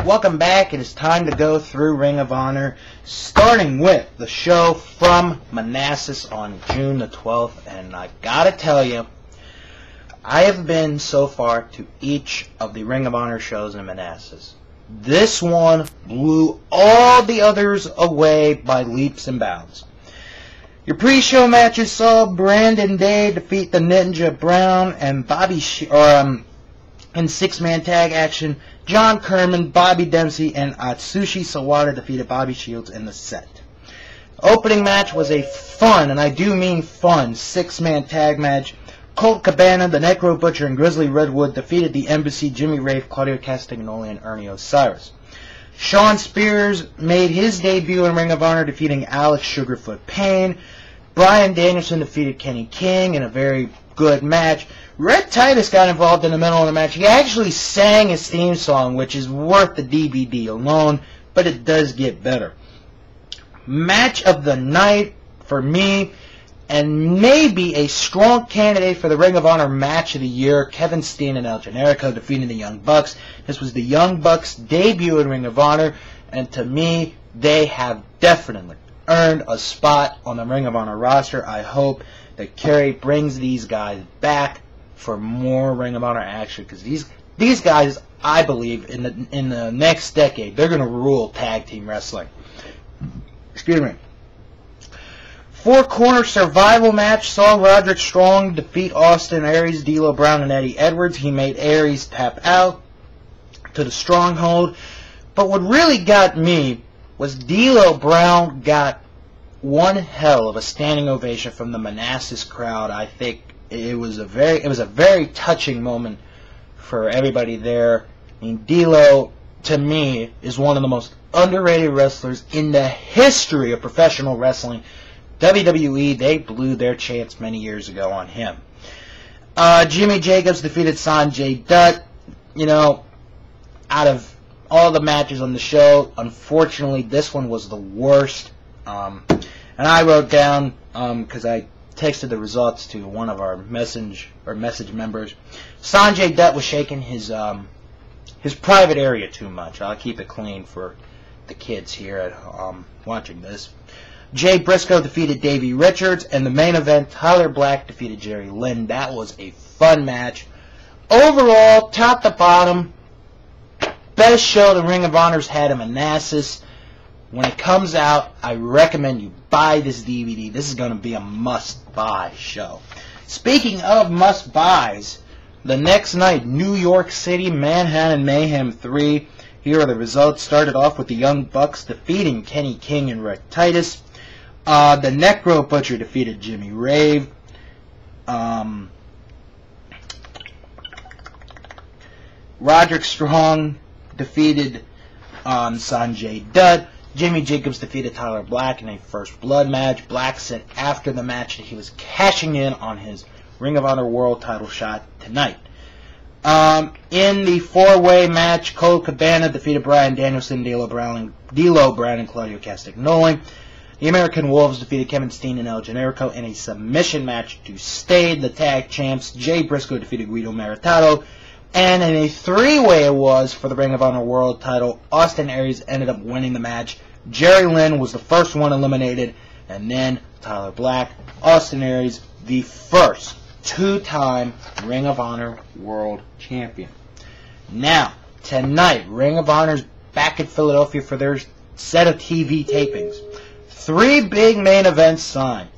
Welcome back. It is time to go through Ring of Honor, starting with the show from Manassas on June the 12th. And I gotta tell you, I have been so far to each of the Ring of Honor shows in Manassas. This one blew all the others away by leaps and bounds. Your pre-show matches saw Brandon Day defeat the Ninja Brown and in six-man tag action, John Kerman, Bobby Dempsey, and Atsushi Sawada defeated Bobby Shields in the set. Opening match was a fun, and I do mean fun, six-man tag match. Colt Cabana, the Necro Butcher, and Grizzly Redwood defeated the Embassy, Jimmy Rave, Claudio Castagnoli, and Ernie Osiris. Shawn Spears made his debut in Ring of Honor, defeating Alex Sugarfoot Payne. Bryan Danielson defeated Kenny King in a very good match. Red Titus got involved in the middle of the match. He actually sang his theme song, which is worth the DVD alone, but it does get better. Match of the night for me, and maybe a strong candidate for the Ring of Honor match of the year, Kevin Steen and El Generico defeating the Young Bucks. This was the Young Bucks' debut in Ring of Honor, and to me, they have definitely earned a spot on the Ring of Honor roster. I hope that Kerry brings these guys back for more Ring of Honor action, because these guys, I believe, in the next decade, they're going to rule tag team wrestling. Excuse me. Four-corner survival match saw Roderick Strong defeat Austin Aries, D'Lo Brown, and Eddie Edwards. He made Aries tap out to the Stronghold. But what really got me was D'Lo Brown got one hell of a standing ovation from the Manassas crowd. I think it was a very touching moment for everybody there. I mean, D'Lo, to me, is one of the most underrated wrestlers in the history of professional wrestling. WWE, they blew their chance many years ago on him. Jimmy Jacobs defeated Sanjay Dutt. You know, out of all the matches on the show, unfortunately, this one was the worst. And I wrote down, because I texted the results to one of our message members, Sanjay Dutt was shaking his private area too much. I'll keep it clean for the kids here at watching this. Jay Briscoe defeated Davey Richards, and the main event, Tyler Black defeated Jerry Lynn. That was a fun match. Overall, top to bottom, best show the Ring of Honor's had in Manassas. When it comes out, I recommend you buy this DVD. This is going to be a must-buy show. Speaking of must-buys, the next night, New York City, Manhattan Mayhem 3. Here are the results. Started off with the Young Bucks defeating Kenny King and Red Titus. The Necro Butcher defeated Jimmy Rave. Roderick Strong defeated Sanjay Dutt. Jimmy Jacobs defeated Tyler Black in a First Blood match. Black said after the match that he was cashing in on his Ring of Honor World title shot tonight. In the four-way match, Colt Cabana defeated Bryan Danielson, D'Lo Brown, and Claudio Castagnoli. The American Wolves defeated Kevin Steen and El Generico in a submission match to stay the tag champs. Jay Briscoe defeated Guido Maritato. And in a three-way it was for the Ring of Honor World title, Austin Aries ended up winning the match. Jerry Lynn was the first one eliminated, and then Tyler Black. Austin Aries, the first two-time Ring of Honor World Champion. Now, tonight, Ring of Honor's back in Philadelphia for their set of TV tapings. Three big main events signed.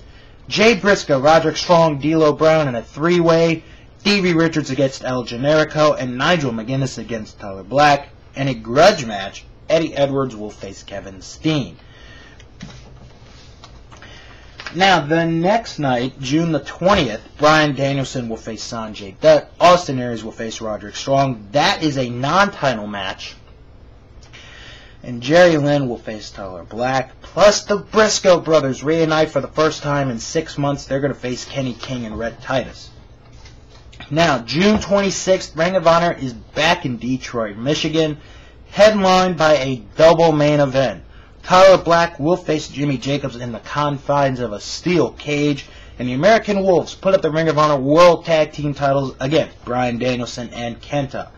Jay Briscoe, Roderick Strong, D'Lo Brown in a three-way. Davey Richards against El Generico, and Nigel McGuinness against Tyler Black. In a grudge match, Eddie Edwards will face Kevin Steen. Now, the next night, June the 20th, Bryan Danielson will face Sanjay Dutt. Austin Aries will face Roderick Strong. That is a non-title match. And Jerry Lynn will face Tyler Black. Plus, the Briscoe brothers reunite for the first time in 6 months. They're going to face Kenny King and Red Titus. Now, June 26th, Ring of Honor is back in Detroit, Michigan, headlined by a double main event. Tyler Black will face Jimmy Jacobs in the confines of a steel cage, and the American Wolves put up the Ring of Honor World Tag Team titles against Bryan Danielson and Kenta.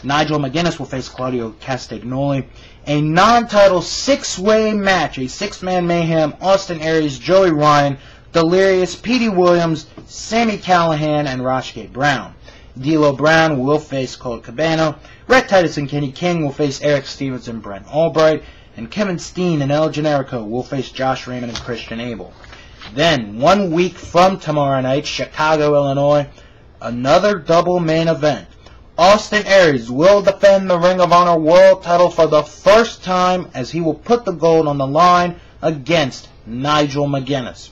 Nigel McGuinness will face Claudio Castagnoli. A non-title six-way match, a six-man mayhem, Austin Aries, Joey Ryan, Delirious, Petey Williams, Sami Callihan, and Rashke Brown. D'Lo Brown will face Colt Cabana. Rhett Titus and Kenny King will face Eric Stevens and Brent Albright. And Kevin Steen and El Generico will face Josh Raymond and Christian Abel. Then, 1 week from tomorrow night, Chicago, Illinois, another double main event. Austin Aries will defend the Ring of Honor World title for the first time as he will put the gold on the line against Nigel McGuinness.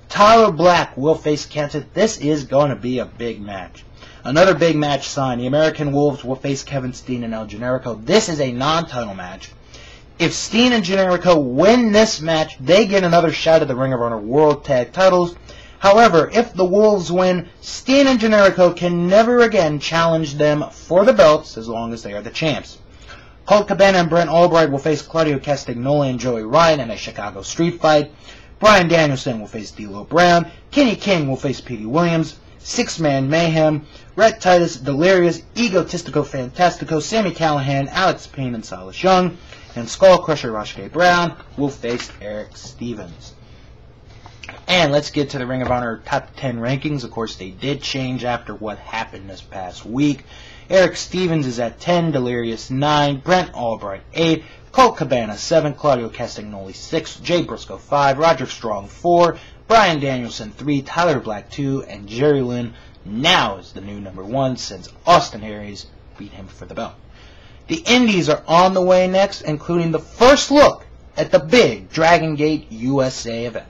Tyler Black will face Kenta. This is going to be a big match. Another big match signed. The American Wolves will face Kevin Steen and El Generico. This is a non-title match. If Steen and Generico win this match, they get another shot at the Ring of Honor World Tag titles. However, if the Wolves win, Steen and Generico can never again challenge them for the belts as long as they are the champs. Colt Cabana and Brent Albright will face Claudio Castagnoli and Joey Ryan in a Chicago street fight. Bryan Danielson will face D'Lo Brown. Kenny King will face Petey Williams. Six-man mayhem. Rhett Titus, Delirious, Egotistico Fantastico, Sami Callihan, Alex Payne, and Silas Young. And Skull Crusher Rashke Brown will face Eric Stevens. And let's get to the Ring of Honor Top 10 rankings. Of course, they did change after what happened this past week. Eric Stevens is at 10, Delirious 9, Brent Albright 8, Colt Cabana 7, Claudio Castagnoli 6, Jay Briscoe 5, Roderick Strong 4, Bryan Danielson 3, Tyler Black 2, and Jerry Lynn now is the new number 1 since Austin Aries beat him for the belt. The Indies are on the way next, including the first look at the big Dragon Gate USA event.